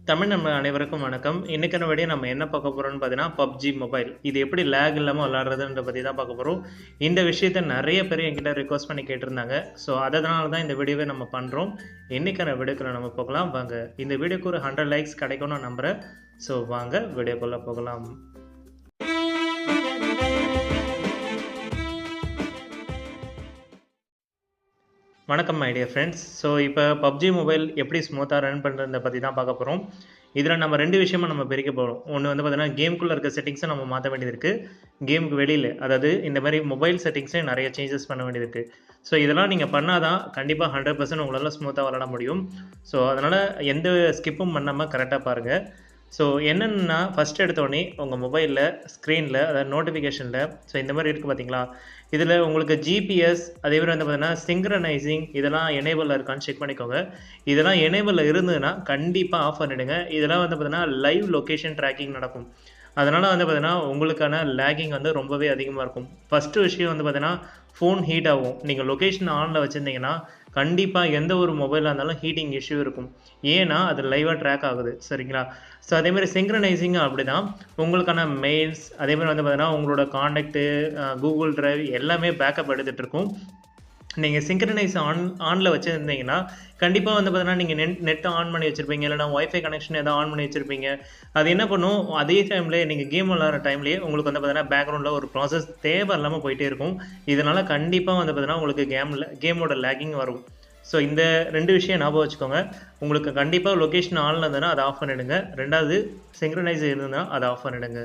தமிழ் நம்ம அனைவருக்கும் வணக்கம். இன்னைக்கான வீடியோ நம்ம என்ன பார்க்க போறோம்னு பார்த்தீங்கன்னா பப்ஜி மொபைல். இது எப்படி லேக் இல்லாமல் விளாட்றதுன்ற பற்றி தான் பார்க்க போகிறோம். இந்த விஷயத்தை நிறைய பேர் என்கிட்ட ரிக்வஸ்ட் பண்ணி கேட்டிருந்தாங்க. ஸோ அதனால தான் இந்த வீடியோவை நம்ம பண்ணுறோம். இன்னைக்கான வீடியோக்குள்ள நம்ம போகலாம் வாங்க. இந்த வீடியோக்கு ஒரு 100 லைக்ஸ் கிடைக்கும்னு நான் நம்புகிறேன். ஸோ வாங்க வீடியோக்குள்ளே போகலாம். வணக்கம் மை டியர் ஃப்ரெண்ட்ஸ். ஸோ இப்போ பப்ஜி மொபைல் எப்படி ஸ்மூத்தாக ரன் பண்ணுறதை பற்றி தான் பார்க்க போகிறோம். இதில் நம்ம ரெண்டு விஷயமா நம்ம பிரிக்க போகிறோம். ஒன்று வந்து பார்த்தீங்கன்னா கேமுக்குள்ளே இருக்க செட்டிங்ஸை நம்ம மாற்ற வேண்டியது இருக்குது. கேமுக்கு வெளியில் அதாவது இந்த மாதிரி மொபைல் செட்டிங்ஸே நிறைய சேஞ்சஸ் பண்ண வேண்டியது இருக்குது. ஸோ இதெல்லாம் நீங்கள் பண்ணால் தான் கண்டிப்பாக 100% உங்களால் ஸ்மூத்தாக விளாட முடியும். ஸோ அதனால் எந்த ஸ்கிப்பும் பண்ணாமல் கரெக்டாக பாருங்கள். ஸோ என்னென்னா ஃபஸ்ட் எடுத்தோடனே உங்கள் மொபைலில் ஸ்க்ரீனில் அதாவது நோட்டிஃபிகேஷனில் ஸோ இந்த மாதிரி இருக்குது பார்த்தீங்களா, இதில் உங்களுக்கு ஜிபிஎஸ் அதே மாதிரி வந்து பார்த்தீங்கன்னா சிங்க்ரனைசிங் இதெல்லாம் எனேபிளில் இருக்கான்னு செக் பண்ணிக்கோங்க. இதெல்லாம் எனேபிளில் இருந்ததுன்னா கண்டிப்பாக ஆஃப் பண்ணிவிடுங்க. இதெல்லாம் வந்து பார்த்தீங்கன்னா லைவ் லொக்கேஷன் ட்ராக்கிங் நடக்கும். அதனால் வந்து பார்த்தீங்கன்னா உங்களுக்கான லேகிங் வந்து ரொம்பவே அதிகமாக இருக்கும். ஃபஸ்ட்டு விஷயம் வந்து பார்த்தீங்கன்னா ஃபோன் ஹீட் ஆகும். நீங்கள் லொக்கேஷன் ஆனில் வச்சுருந்தீங்கன்னா கண்டிப்பாக எந்த ஒரு மொபைலாக இருந்தாலும் ஹீட்டிங் இஷ்யூ இருக்கும். ஏன்னா அது லைவாக ட்ராக் ஆகுது, சரிங்களா? ஸோ அதேமாதிரி சிங்க்ரனைசிங்கும் அப்படி தான். உங்களுக்கான மெயில்ஸ் அதேமாதிரி வந்து பார்த்தீங்கன்னா உங்களோட காண்டாக்டு கூகுள் ட்ரைவ் எல்லாமே பேக்கப் எடுத்துகிட்ருக்கும். நீங்கள் சிங்க்ரனைஸ் ஆனில் வச்சுருந்தீங்கன்னா கண்டிப்பாக வந்து பார்த்தீங்கன்னா நீங்கள் நெட்டை ஆன் பண்ணி வச்சுருப்பீங்க, இல்லைனா ஒய்ஃபை கனெக்ஷன் எதாவது ஆன் பண்ணி வச்சுருப்பீங்க. அது என்ன பண்ணும், அதே டைம்லேயே நீங்கள் கேம் விளாட்ற டைம்லேயே உங்களுக்கு வந்து பார்த்தீங்கன்னா பேக்ரவுண்டில் ஒரு ப்ராசஸ் தேவை இல்லாமல் போயிட்டே இருக்கும். இதனால் கண்டிப்பாக வந்து பார்த்தீங்கன்னா உங்களுக்கு கேமோட லேகிங் வரும். ஸோ இந்த ரெண்டு விஷயம் ஞாபகம் வச்சுக்கோங்க. உங்களுக்கு கண்டிப்பாக லொக்கேஷன் ஆனில் இருந்ததுன்னா அதை ஆஃப் பண்ணிவிடுங்க. ரெண்டாவது சிங்க்ரனைஸ் இருந்ததுன்னா அதை ஆஃப் பண்ணிவிடுங்க.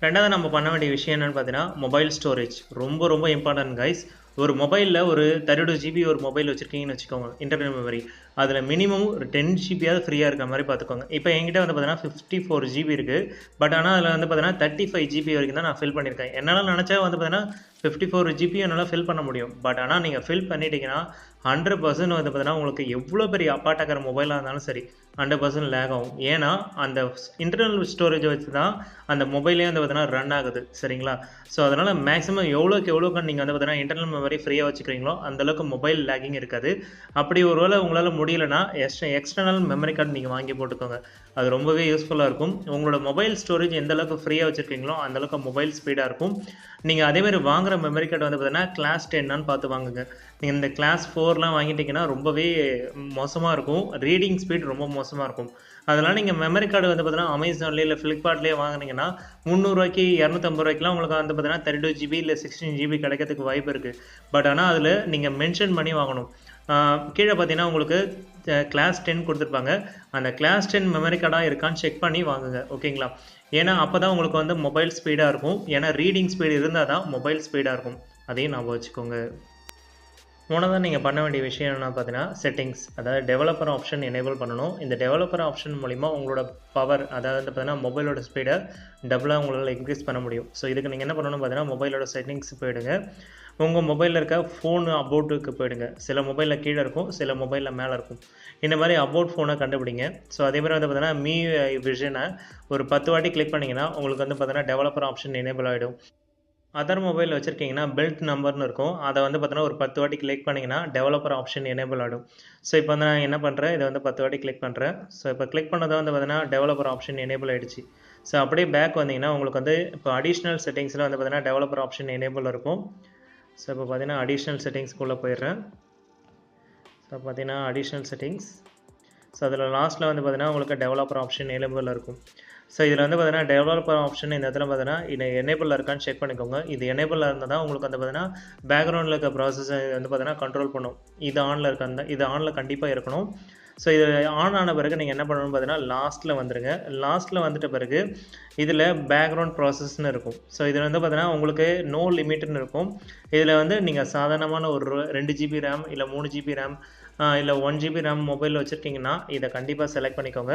ரெண்டாவது நம்ம பண்ண வேண்டிய விஷயம் என்னென்னு பார்த்தீங்கன்னா மொபைல் ஸ்டோரேஜ் ரொம்ப ரொம்ப இம்பார்ட்டன்ட் கைஸ். ஒரு மொபைலில் ஒரு 32 GB ஒரு மொபைல் வச்சுருக்கீங்கன்னு வச்சுக்கோங்க, இன்டர்னல் மெமரி. அதில் மினிமம் ஒரு 10 GB ஃப்ரீயாக இருக்க மாதிரி பார்த்துக்கோங்க. இப்போ என்கிட்ட வந்து பார்த்தீங்கன்னா 54 GB இருக்குது. பட் ஆனால் அதில் வந்து பார்த்தீங்கன்னா 35 GB வரைக்கும் தான் நான் ஃபில் பண்ணியிருக்கேன். என்னால் நினச்சா வந்து பார்த்தீங்கன்னா 54 GB என்னால் ஃபில் பண்ண முடியும். பட் ஆனால் நீங்கள் ஃபில் பண்ணிட்டீங்கன்னா 100% வந்து பார்த்தீங்கன்னா உங்களுக்கு எவ்வளோ பெரிய அப்பாட்டாக்கிற மொபைலாக இருந்தாலும் சரி 100% லேக் ஆகும். ஏன்னா அந்த இன்டர்னல் ஸ்டோரேஜை வச்சு தான் அந்த மொபைலே வந்து பார்த்தீங்கன்னா ரன் ஆகுது, சரிங்களா? ஸோ அதனால் மேக்ஸிமம் எவ்வளோக்கு நீங்கள் வந்து பார்த்தீங்கன்னா இன்டர்னல் மெமரி ஃப்ரீயாக வச்சுக்கிறீங்களோ அந்தளவுக்கு மொபைல் லேகிங் இருக்காது. அப்படி ஒருவேளை உங்களால் முடியலன்னா எக்ஸ்டர்னல் மெமரி கார்டு நீங்கள் வாங்கி போட்டுக்கோங்க. அது ரொம்பவே யூஸ்ஃபுல்லாக இருக்கும். உங்களோட மொபைல் ஸ்டோரேஜ் எந்த அளவுக்கு ஃப்ரீயாக வச்சுருக்கீங்களோ அந்தளவுக்கு மொபைல் ஸ்பீடாக இருக்கும். நீங்கள் அதேமாதிரி வாங்குகிற மெமரி கார்டு வந்து பார்த்தீங்கன்னா கிளாஸ் 10 பார்த்து வாங்குங்க. நீங்கள் இந்த கிளாஸ் 4லாம் வாங்கிட்டீங்கன்னா ரொம்பவே மோசமாக இருக்கும். ரீடிங் ஸ்பீட் ரொம்ப மோசமாக இருக்கும். அதனால் நீங்கள் மெமரி கார்டு வந்து பார்த்தீங்கன்னா அமேசான்லேயே இல்லை ஃப்ளிப்கார்ட்லேயே வாங்கினீங்கன்னா 300 250 உங்களுக்கு வந்து பார்த்தீங்கன்னா 32 GB இல்லை 16 GB கிடைக்கிறதுக்கு வாய்ப்பு இருக்குது. பட் ஆனால் அதில் நீங்கள் மென்ஷன் பண்ணி வாங்கணும். கீழே பார்த்தீங்கன்னா உங்களுக்கு கிளாஸ் 10 கொடுத்துருப்பாங்க. அந்த கிளாஸ் 10 மெமரி கார்டாக இருக்கான்னு செக் பண்ணி வாங்குங்க, ஓகேங்களா? ஏன்னா அப்போ தான் உங்களுக்கு வந்து மொபைல் ஸ்பீடாக இருக்கும். ஏன்னா ரீடிங் ஸ்பீடு இருந்தால் தான் மொபைல் ஸ்பீடாக இருக்கும். அதையும் ஞாபகம் வச்சுக்கோங்க. மூணாவது நீங்கள் பண்ண வேண்டிய விஷயம் என்னென்னா பார்த்தீங்கன்னா செட்டிங்ஸ், அதாவது டெவலப்பர் ஆப்ஷன் எனேபிள் பண்ணணும். இந்த டெவலப்பர் ஆப்ஷன் மூலிமா உங்களோட பவர் அதாவது பார்த்தீங்கன்னா மொபைலோட ஸ்பீடை டபுளாக உங்களால் இன்க்ரீஸ் பண்ண முடியும். ஸோ இதுக்கு நீங்கள் என்ன பண்ணணும் பார்த்தீங்கன்னா மொபைலோட செட்டிங்ஸ் போயிடுங்க. உங்கள் மொபைலில் இருக்க ஃபோன் அபவுட்டுக்கு போயிடுங்க. சில மொபைலில் கீழே இருக்கும், சில மொபைலில் மேலே இருக்கும். இந்த மாதிரி அபவுட் ஃபோனை கண்டுபிடிங்க. ஸோ அதேமாதிரி வந்து பார்த்தீங்கன்னா மீ விஷனை ஒரு 10 வாட்டி கிளிக் பண்ணிங்கன்னா உங்களுக்கு வந்து பார்த்தீங்கன்னா டெவலப்பர் ஆப்ஷன் எனேபிள் ஆகிடும். அதர் மொபைல் வச்சுருக்கீங்கன்னா பெல்ட் நம்பர்னு இருக்கும். அதை வந்து பார்த்தீங்கன்னா ஒரு 10 வாட்டி கிளிக் பண்ணிங்கன்னா டெவலப்பர் ஆப்ஷன் எனேபிள் ஆகிடும். ஸோ இப்போ வந்து நான் என்ன பண்ணுறேன், இதை வந்து 10 வாட்டி கிளிக் பண்ணுறேன். ஸோ இப்போ கிளிக் பண்ணதை வந்து பார்த்தீங்கன்னா டெவலப்பர் ஆப்ஷன் எனேபிள் ஆகிடுச்சு. ஸோ அப்படியே பேக் வந்தீங்கன்னா உங்களுக்கு வந்து இப்போ அடிஷ்னல் செட்டிங்ஸில் வந்து பார்த்தீங்கன்னா டெவலப்பர் ஆப்ஷன் எனேபிள் இருக்கும். ஸோ இப்போ பார்த்தீங்கன்னா அடிஷ்னல் செட்டிங்ஸ்க்குள்ளே போயிடுறேன். ஸோ பார்த்தீங்கன்னா அடிஷ்னல் செட்டிங்ஸ். ஸோ அதில் லாஸ்ட்டில் வந்து பார்த்தீங்கன்னா உங்களுக்கு டெவலப்பர் ஆப்ஷன் எனேபிள் இருக்கும். ஸோ இதில் வந்து பார்த்தீங்கன்னா டெவலப்பர் ஆப்ஷன் இந்த இடத்துல பார்த்தீங்கன்னா இது எனேபிள் இருக்கான்னு செக் பண்ணிக்கோங்க. இது எனேபிள் இருந்தால் தான் உங்களுக்கு வந்து பார்த்தீங்கன்னா பேக்ரவுண்டில் இருக்க ப்ராசஸை வந்து பார்த்தீங்கன்னா கண்ட்ரோல் பண்ணும். இது ஆனில் இருக்க இது ஆனில் கண்டிப்பாக இருக்கணும். ஸோ இது ஆன் ஆன பிறகு நீங்கள் என்ன பண்ணணும்னு பார்த்தீங்கன்னா லாஸ்ட்டில் வந்துடுங்க. லாஸ்ட்டில் வந்துட்ட பிறகு இதில் பேக்ரவுண்ட் ப்ராசஸ்ன்னு இருக்கும். ஸோ இதில் வந்து பார்த்தீங்கன்னா உங்களுக்கு நோ லிமிட்னு இருக்கும். இதில் வந்து நீங்கள் சாதாரணமான ஒரு 2 GB ரேம் இல்லை 3 GB ரேம் இல்லை 1 GB ரேம் மொபைல் வச்சுருக்கீங்கன்னா இதை கண்டிப்பாக செலக்ட் பண்ணிக்கோங்க.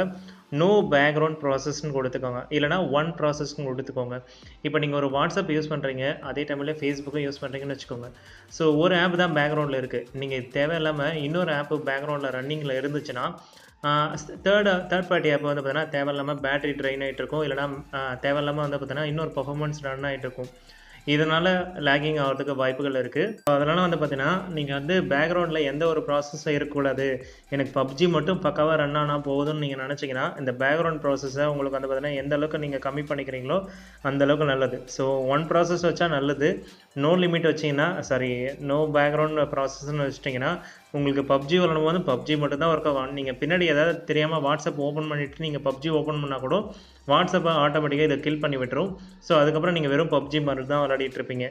நோ பேக்ரவுண்ட் ப்ராசஸ்ன்னு கொடுத்துக்கோங்க, இல்லைனா 1 ப்ராசஸ்ன்னு கொடுத்துக்கோங்க. இப்போ நீங்கள் ஒரு வாட்ஸ்அப் யூஸ் பண்ணுறீங்க, அதே டைமில் ஃபேஸ்புக்கும் யூஸ் பண்ணுறீங்கன்னு வச்சுக்கோங்க. ஸோ ஒரு ஆப் தான் பேக்ரவுண்டில் இருக்குது. நீங்கள் தேவையில்லாமல் இன்னொரு ஆப்பு பேக்ரவுண்டில் ரன்னிங்கில் இருந்துச்சுன்னா தேர்ட் பார்ட்டி ஆப் வந்து பார்த்தீங்கன்னா தேவையில்லாமல் பேட்டரி ட்ரெயின் ஆகிட்டு இருக்கும், இல்லைனா தேவையில்லாமல் வந்து பார்த்தீங்கன்னா இன்னொரு பர்ஃபார்மன்ஸ் ரன் ஆகிட்டு இருக்கும். இதனால் லேகிங் ஆகிறதுக்கு வாய்ப்புகள் இருக்குது. ஸோ அதனால் வந்து பார்த்தீங்கன்னா நீங்கள் வந்து பேக்ரவுண்டில் எந்த ஒரு ப்ராசஸும் இருக்கக்கூடாது, எனக்கு பப்ஜி மட்டும் பக்காவாக ரன் ஆனால் போகுதுன்னு நீங்கள் நினச்சிங்கன்னா இந்த பேக்ரவுண்ட் ப்ராசஸை உங்களுக்கு வந்து பார்த்தீங்கன்னா எந்த அளவுக்கு நீங்கள் கம்மி பண்ணிக்கிறீங்களோ அந்த அளவுக்கு நல்லது. ஸோ ஒன் ப்ராசஸ் வச்சா நல்லது. நோ லிமிட் வச்சிங்கன்னா நோ பேக்ரவுண்ட் ப்ராசஸ்ன்னு வச்சிட்டிங்கன்னா உங்களுக்கு பப்ஜி விளாடும் போது பப்ஜி மட்டும் தான் ஒர்க் ஆகும். நீங்கள் பின்னாடி ஏதாவது தெரியாமல் வாட்ஸ்அப் ஓப்பன் பண்ணிவிட்டு நீங்கள் பப்ஜி ஓப்பன் பண்ணால் கூட வாட்ஸ்அப்பை ஆட்டோமேட்டிக்காக இதை கில் பண்ணி விட்டுரும். ஸோ அதுக்கப்புறம் நீங்கள் வெறும் பப்ஜி மாதிரி தான் விளையாடிட்டு இருப்பீங்க.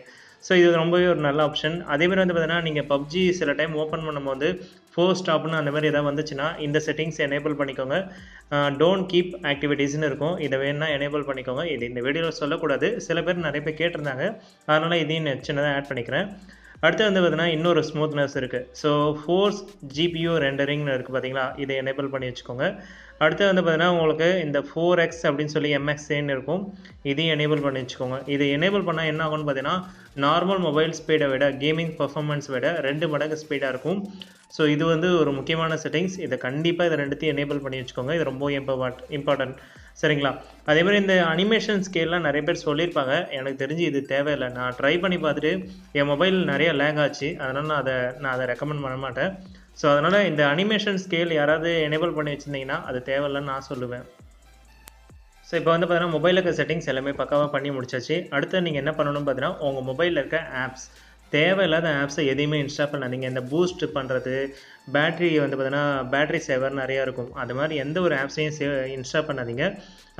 ஸோ இது ரொம்பவே ஒரு நல்ல ஆப்ஷன். அதேமாதிரி வந்து பார்த்தீங்கன்னா நீங்கள் பப்ஜி சில டைம் ஓப்பன் பண்ணும்போது ஃபோர் ஸ்டாப்னு அந்த மாதிரி எதாவது வந்துச்சுன்னா இந்த செட்டிங்ஸ் எனேபிள் பண்ணிக்கோங்க. டோன்ட் கீப் ஆக்டிவிட்டீஸ்னு இருக்கும். இதை வேணால் எனேபிள் பண்ணிக்கோங்க. இது இந்த வீடியோவில் சொல்லக்கூடாது, சில பேர் நிறைய பேர் கேட்டிருந்தாங்க, அதனால் இதையும் சின்னதாக ஆட் பண்ணிக்கிறேன். அடுத்து வந்து பார்த்தீங்கன்னா இன்னொரு ஸ்மூத்னஸ் இருக்குது. ஸோ ஃபோர்ஸ் ஜிபியூ ரெண்டரிங்னு இருக்குது பார்த்தீங்களா, இதை எனேபிள் பண்ணி வச்சுக்கோங்க. அடுத்து வந்து பார்த்தீங்கன்னா உங்களுக்கு இந்த 4x அப்படின்னு சொல்லி MXன்னு இருக்கும், இதையும் எனேபிள் பண்ணி வச்சுக்கோங்க. இதை எனேபிள் பண்ணால் என்ன ஆகும்னு பார்த்தீங்கன்னா நார்மல் மொபைல் ஸ்பீடை விட கேமிங் பர்ஃபார்மன்ஸ் விட 2 மடங்கு ஸ்பீடாக இருக்கும். ஸோ இது வந்து ஒரு முக்கியமான செட்டிங்ஸ். இதை கண்டிப்பாக இதை ரெண்டுத்தையும் எனேபிள் பண்ணி வச்சுக்கோங்க. இது ரொம்ப இம்பார்ட்டன்ட். சரிங்களா? அதேமாதிரி இந்த அனிமேஷன் ஸ்கேல்லாம் நிறைய பேர் சொல்லியிருப்பாங்க. எனக்கு தெரிஞ்சு இது தேவையில்லை. நான் ட்ரை பண்ணி பார்த்துட்டு என் மொபைல் நிறைய லேக் ஆச்சு, அதனால் நான் அதை ரெக்கமெண்ட் பண்ண மாட்டேன். ஸோ அதனால் இந்த அனிமேஷன் ஸ்கேல் யாராவது எனேபிள் பண்ணி வச்சுருந்தீங்கன்னா அது தேவையில்லைன்னு நான் சொல்லுவேன். ஸோ இப்போ வந்து பார்த்தீங்கன்னா மொபைலில் இருக்க செட்டிங்ஸ் எல்லாமே பக்காவாக பண்ணி முடிச்சாச்சு. அடுத்து நீங்கள் என்ன பண்ணணும்னு பார்த்தீங்கன்னா உங்கள் மொபைலில் இருக்க ஆப்ஸ், தேவையில்லாத ஆப்ஸை எதையுமே இன்ஸ்டால் பண்ணாதீங்க. இந்த பூஸ்ட் பண்ணுறது, பேட்ரி வந்து பார்த்தீங்கன்னா பேட்ரி சேவர் நிறையா இருக்கும், அது மாதிரி எந்த ஒரு ஆப்ஸையும் இன்ஸ்டால் பண்ணாதீங்க.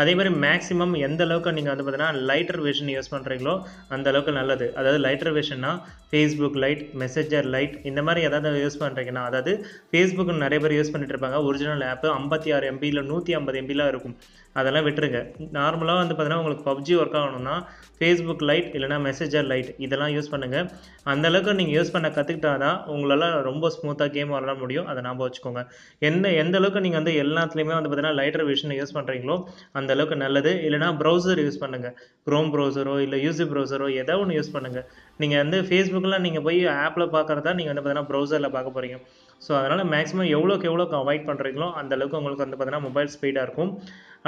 அதே மாதிரி மேக்ஸிமம் எந்த அளவுக்கு நீங்கள் வந்து பார்த்தீங்கன்னா லைட்டர் வெர்ஷன் யூஸ் பண்ணுறீங்களோ அந்த அளவுக்கு நல்லது. அதாவது லைட்டர் வெர்ஷன்னா ஃபேஸ்புக் லைட், மெசேஜர் லைட், இந்த மாதிரி எதாவது யூஸ் பண்ணுறீங்கன்னா, அதாவது ஃபேஸ்புக் நிறைய பேர் யூஸ் பண்ணிட்டு இருப்பாங்க, ஒரிஜினல் ஆப்பு 56 MB இல்லை 150 MBலாம் இருக்கும், அதெல்லாம் விட்டுருங்க. நார்மலாக வந்து பார்த்தீங்கன்னா உங்களுக்கு பப்ஜி ஒர்க் ஆகணும்னா ஃபேஸ்புக் லைட் இல்லைனா மெசேஜர் லைட் இதெல்லாம் யூஸ் பண்ணுங்கள். அந்தளவுக்கு நீங்கள் யூஸ் பண்ண கற்றுக்கிட்டா தான் உங்களால் ரொம்ப ஸ்மூத்தாக கேம் விளாட முடியும். அதை ஞாபகம் வச்சுக்கோங்க. எந்த அளவுக்கு நீங்கள் வந்து எல்லாத்துலேயுமே வந்து பார்த்தீங்கன்னா லைட்டர் வெர்ஷனை யூஸ் பண்ணுறீங்களோ அந்த அளவுக்கு நல்லது. இல்லைனா ப்ரௌசர் யூஸ் பண்ணுங்கள், க்ரோம் ப்ரௌசரோ இல்லை யூசி ப்ரௌசரோ ஏதோ ஒன்று யூஸ் பண்ணுங்கள். நீங்கள் வந்து ஃபேஸ்புக்கில் நீங்கள் போய் ஆப்பில் பார்க்குறதா நீங்கள் வந்து பார்த்தீங்கன்னா ப்ரௌசரில் பார்க்க போகிறீங்க. ஸோ அதனால் மேக்ஸிமம் எவ்வளோக்கு அவாய்ட் பண்ணுறீங்களோ அந்தளவுக்கு உங்களுக்கு வந்து பார்த்தீங்கன்னா மொபைல் ஸ்பீடாக இருக்கும்.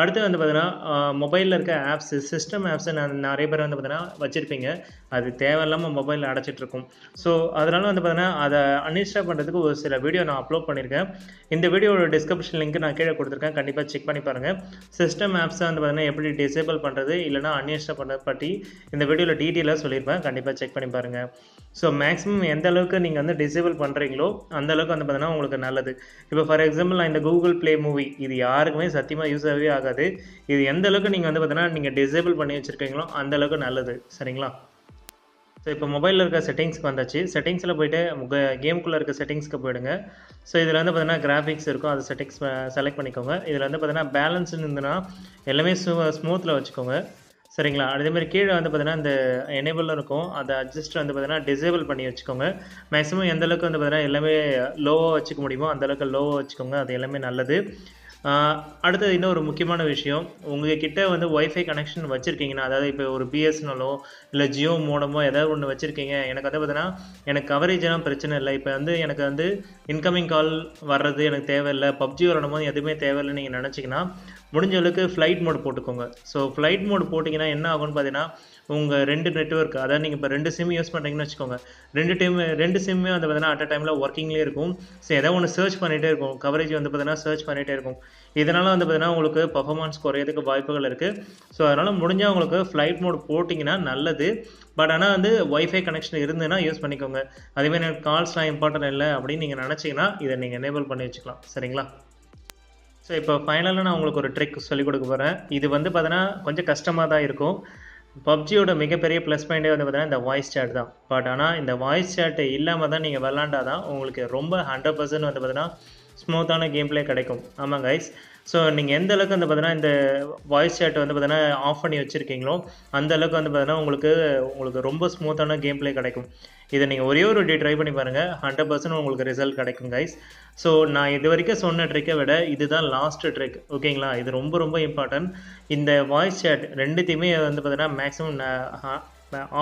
அடுத்து வந்து பார்த்தீங்கன்னா மொபைலில் இருக்க ஆப்ஸு, சிஸ்டம் ஆப்ஸை நிறைய பேர் வந்து பார்த்தீங்கன்னா வச்சுருப்பீங்க, அது தேவையில்லாமல் மொபைலில் அடைச்சிட்ருக்கும். ஸோ அதனால் வந்து பார்த்தீங்கன்னா அதை அன்இன்ஸ்டால் பண்ணுறதுக்கு ஒரு சில வீடியோ நான் அப்லோட் பண்ணியிருக்கேன். இந்த வீடியோட டிஸ்கிரிப்ஷன் லிங்க் நான் கீழே கொடுத்துருக்கேன், கண்டிப்பாக செக் பண்ணி பாருங்கள். சிஸ்டம் ஆப்ஸை வந்து பார்த்தீங்கன்னா எப்படி டிசேபிள் பண்ணுறது இல்லைனா அன்இன்ஸ்டால் பண்ணுறது பற்றி இந்த வீடியோவில் டீட்டெயிலாக சொல்லியிருப்பேன், கண்டிப்பாக செக் பண்ணி பாருங்கள். ஸோ மேக்ஸிமம் எந்த அளவுக்கு நீங்கள் வந்து டிசேபிள் பண்ணுறீங்களோ அந்தளவுக்கு வந்து பார்த்தீங்கன்னா உங்களுக்கு நல்லது. இப்போ ஃபார் எக்ஸாம்பிள் நான் இந்த கூகுள் ப்ளே மூவி இது யாருக்குமே சத்தியமாக யூஸ் ஆகவே ஆகாது. இது எந்த அளவுக்கு நீங்கள் வந்து பார்த்தீங்கன்னா நீங்கள் டிசேபிள் பண்ணி வச்சுருக்கீங்களோ அந்த அளவுக்கு நல்லது. சரிங்களா? ஸோ இப்போ மொபைலில் இருக்க செட்டிங்ஸ்க்கு வந்தாச்சு. செட்டிங்ஸில் போய்ட்டு கேமுக்குள்ளே இருக்க செட்டிங்ஸ்க்கு போயிடுங்க. ஸோ இதில் வந்து பார்த்தீங்கன்னா கிராஃபிக்ஸ் இருக்கும், அது செட்டிங்ஸ் செலக்ட் பண்ணிக்கோங்க. இதில் வந்து பார்த்தீங்கன்னா பேலன்ஸ்னு இருந்ததுன்னா எல்லாமே ஸ்மூத்தில் வச்சுக்கோங்க. சரிங்களா? அதேமாதிரி கீழே வந்து பார்த்தீங்கன்னா இந்த எனேபிள் இருக்கும், அதை அட்ஜஸ்ட் வந்து பார்த்தீங்கன்னா டிசேபிள் பண்ணி வச்சுக்கோங்க. மேக்ஸிமம் எந்த அளவுக்கு வந்து பார்த்தீங்கன்னா எல்லாமே லோவாக வச்சுக்க முடியுமோ அந்தளவுக்கு லோவாக வச்சுக்கோங்க, அது எல்லாமே நல்லது. அடுத்தது இன்னொரு முக்கியமான விஷயம், உங்கள்கிட்ட வந்து ஒய்ஃபை கனெக்ஷன் வச்சுருக்கீங்கன்னா, அதாவது இப்போ ஒரு பிஎஸ்என்எல்லோ இல்லை ஜியோ மோடமோ ஏதாவது ஒன்று வச்சுருக்கீங்க, எனக்கு வந்து பார்த்தீங்கன்னா எனக்கு கவரேஜெலாம் பிரச்சனை இல்லை, இப்போ வந்து எனக்கு வந்து இன்கமிங் கால் வர்றது எனக்கு தேவையில்லை, பப்ஜி விளாடும் போது எதுவுமே தேவையில்லைன்னு நீங்கள் நினச்சிங்கன்னா முடிஞ்ச அளவுக்கு ஃப்ளைட் மோட் போட்டுக்கோங்க. ஸோ ஃப்ளைட் மோட் போட்டிங்கன்னா என்ன ஆகும்னு பார்த்தீங்கன்னா உங்கள் 2 நெட்வொர்க், அதாவது நீங்கள் இப்போ 2 சிம் யூஸ் பண்ணுறீங்கன்னு வச்சுக்கோங்க, 2 சிம்மே வந்து பார்த்தீங்கன்னா அட் அ டைமில் ஒர்க்கிங்லேயே இருக்கும். ஸோ ஏதோ ஒன்று சர்ச் பண்ணிகிட்டே இருக்கும், கவரேஜ் வந்து பார்த்தீங்கன்னா சர்ச் பண்ணிகிட்டே இருக்கும். இதனால் வந்து பார்த்தீங்கன்னா உங்களுக்கு பர்ஃபார்மன்ஸ் குறையிறதுக்கு வாய்ப்புகள் இருக்குது. ஸோ அதனால் முடிஞ்சால் உங்களுக்கு ஃப்ளைட் மோட் போட்டிங்கன்னா நல்லது. பட் ஆனால் வந்து ஒய்ஃபை கனெக்ஷன் இருந்ததுன்னா யூஸ் பண்ணிக்கோங்க. அதேமாதிரி எனக்கு கால்ஸ்லாம் இம்பார்ட்டன்ட் இல்லை அப்படின்னு நீங்கள் நினச்சிங்கன்னா இதை நீங்கள் எனேபிள் பண்ணி வச்சுக்கலாம். சரிங்களா? ஸோ இப்போ ஃபைனலாக நான் உங்களுக்கு ஒரு ட்ரிக் சொல்லிக் கொடுக்க போகிறேன். இது வந்து பார்த்தீங்கன்னா கொஞ்சம் கஷ்டமாக தான் இருக்கும். பப்ஜியோட மிகப்பெரிய ப்ளஸ் பாயிண்டே வந்து பார்த்தீங்கன்னா இந்த வாய்ஸ் சேட் தான். பட் ஆனால் இந்த வாய்ஸ் சேட் இல்லாமல் தான் நீங்கள் விளாண்டா தான் உங்களுக்கு ரொம்ப 100% வந்து பார்த்தீங்கன்னா ஸ்மூத்தான கேம் பிளே கிடைக்கும். ஆமாம் கைஸ். ஸோ நீங்கள் எந்த அளவுக்கு வந்து பார்த்தீங்கன்னா இந்த வாய்ஸ் சேட் வந்து பார்த்தீங்கன்னா ஆஃப் பண்ணி வச்சுருக்கீங்களோ அந்த அளவுக்கு வந்து பார்த்தீங்கன்னா உங்களுக்கு ரொம்ப ஸ்மூத்தான கேம் பிளே கிடைக்கும். இதை நீங்கள் ஒரே ஒரு ட்ரை பண்ணி பாருங்கள், 100% உங்களுக்கு ரிசல்ட் கிடைக்கும் கைஸ். ஸோ நான் இது வரைக்கும் சொன்ன ட்ரிக்கை விட இதுதான் லாஸ்ட்டு ட்ரிக், ஓகேங்களா? இது ரொம்ப இம்பார்ட்டன்ட். இந்த வாய்ஸ் சேட் ரெண்டுத்தையுமே வந்து பார்த்தீங்கன்னா மேக்ஸிமம்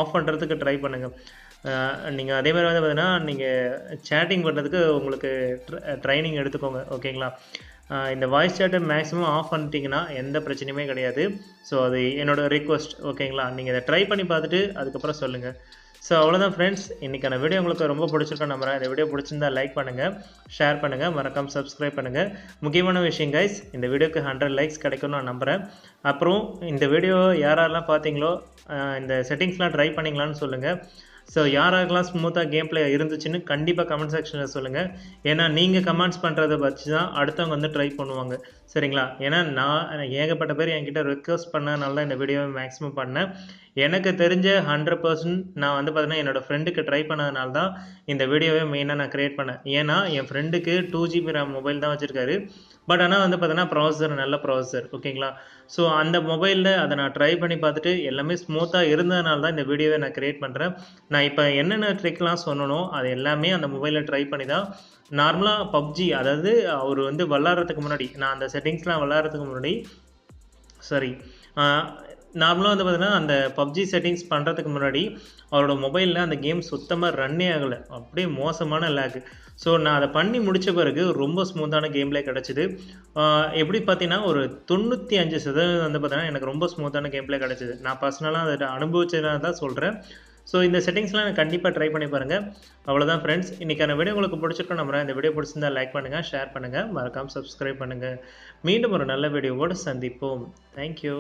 ஆஃப் பண்ணுறதுக்கு ட்ரை பண்ணுங்கள். நீங்கள் அதே மாதிரி வந்து பார்த்தீங்கன்னா நீங்கள் சேட்டிங் பண்ணுறதுக்கு உங்களுக்கு ட்ரைனிங் எடுத்துக்கோங்க, ஓகேங்களா? இந்த வாய்ஸ் சேட்டை மேக்ஸிமம் ஆஃப் பண்ணிட்டீங்கன்னா எந்த பிரச்சனையுமே கிடையாது. ஸோ அது என்னோடய ரிக்வெஸ்ட், ஓகேங்களா? நீங்கள் இதை ட்ரை பண்ணி பார்த்துட்டு அதுக்கப்புறம் சொல்லுங்கள். ஸோ அவ்வளோதான் ஃப்ரெண்ட்ஸ், இன்றைக்கான வீடியோ உங்களுக்கு ரொம்ப பிடிச்சிருக்கேன் நம்புறேன். இந்த வீடியோ பிடிச்சிருந்தா லைக் பண்ணுங்கள், ஷேர் பண்ணுங்கள், மறக்காம சப்ஸ்கிரைப் பண்ணுங்கள். முக்கியமான விஷயம் கைஸ், இந்த வீடியோக்கு 100 லைக்ஸ் கிடைக்கும்னு நான் நம்புகிறேன். அப்புறம் இந்த வீடியோ யாரெல்லாம் பார்த்தீங்களோ இந்த செட்டிங்ஸ்லாம் ட்ரை பண்ணிங்களான்னு சொல்லுங்கள். ஸோ யாராருக்கெல்லாம் ஸ்மூத்தாக கேம் பிளே இருந்துச்சுன்னு கண்டிப்பாக கமெண்ட் செக்ஷனில் சொல்லுங்கள். ஏன்னா நீங்கள் கமெண்ட்ஸ் பண்ணுறதை வச்சு தான் அடுத்தவங்க வந்து ட்ரை பண்ணுவாங்க, சரிங்களா? ஏன்னா நான் ஏகப்பட்ட பேர் என்கிட்ட ரெக்வஸ்ட் பண்ணனால தான் இந்த வீடியோவை மேக்ஸிமம் பண்ணேன். எனக்கு தெரிஞ்ச 100% நான் வந்து பார்த்தீங்கன்னா என்னோடய ஃப்ரெண்டுக்கு ட்ரை பண்ணதுனால தான் இந்த வீடியோவை மெயினாக நான் க்ரியேட் பண்ணேன். ஏன்னா என் ஃப்ரெண்டுக்கு 2GB RAM மொபைல் தான் வச்சுருக்காரு. பட் ஆனால் வந்து பார்த்தீங்கன்னா ப்ராசஸர் நல்ல ப்ராசஸர், ஓகேங்களா? ஸோ அந்த மொபைலில் அதை நான் ட்ரை பண்ணி பார்த்துட்டு எல்லாமே ஸ்மூத்தாக இருந்ததுனால தான் இந்த வீடியோவை நான் க்ரியேட் பண்ணுறேன். நான் இப்போ என்னென்ன ட்ரிக்லாம் சொன்னனோ அது எல்லாமே அந்த மொபைலில் ட்ரை பண்ணி தான் நார்மலாக பப்ஜி, அதாவது அவர் வந்து விளாட்றதுக்கு முன்னாடி, நான் அந்த செட்டிங்ஸ்லாம் விளாட்றதுக்கு முன்னாடி சாரி நார்மலாக வந்து பார்த்தீங்கன்னா அந்த பப்ஜி செட்டிங்ஸ் பண்ணுறதுக்கு முன்னாடி அவரோட மொபைலில் அந்த கேம் சுத்தமாக ரன்னே ஆகலை, அப்படியே மோசமான லேக். ஸோ நான் அதை பண்ணி முடித்த பிறகு ரொம்ப ஸ்மூத்தான கேம்லே கிடச்சிது. எப்படி பார்த்தீங்கன்னா ஒரு 95% வந்து பார்த்தீங்கன்னா எனக்கு ரொம்ப ஸ்மூத்தான கேம்லே கிடச்சிது. நான் பர்சனலாக அதை அனுபவிச்சதுனால தான் சொல்கிறேன். ஸோ இந்த செட்டிங்ஸ்லாம் எனக்கு கண்டிப்பாக ட்ரை பண்ணி பாருங்கள். அவ்வளோதான் ஃப்ரெண்ட்ஸ், இன்றைக்கான வீடியோ உங்களுக்கு பிடிச்சிருக்கோம் நம்புறேன். இந்த வீடியோ பிடிச்சிருந்தா லைக் பண்ணுங்கள், ஷேர் பண்ணுங்கள், மறக்காமல் சப்ஸ்கிரைப் பண்ணுங்கள். மீண்டும் ஒரு நல்ல வீடியோவோடு சந்திப்போம். தேங்க்யூ.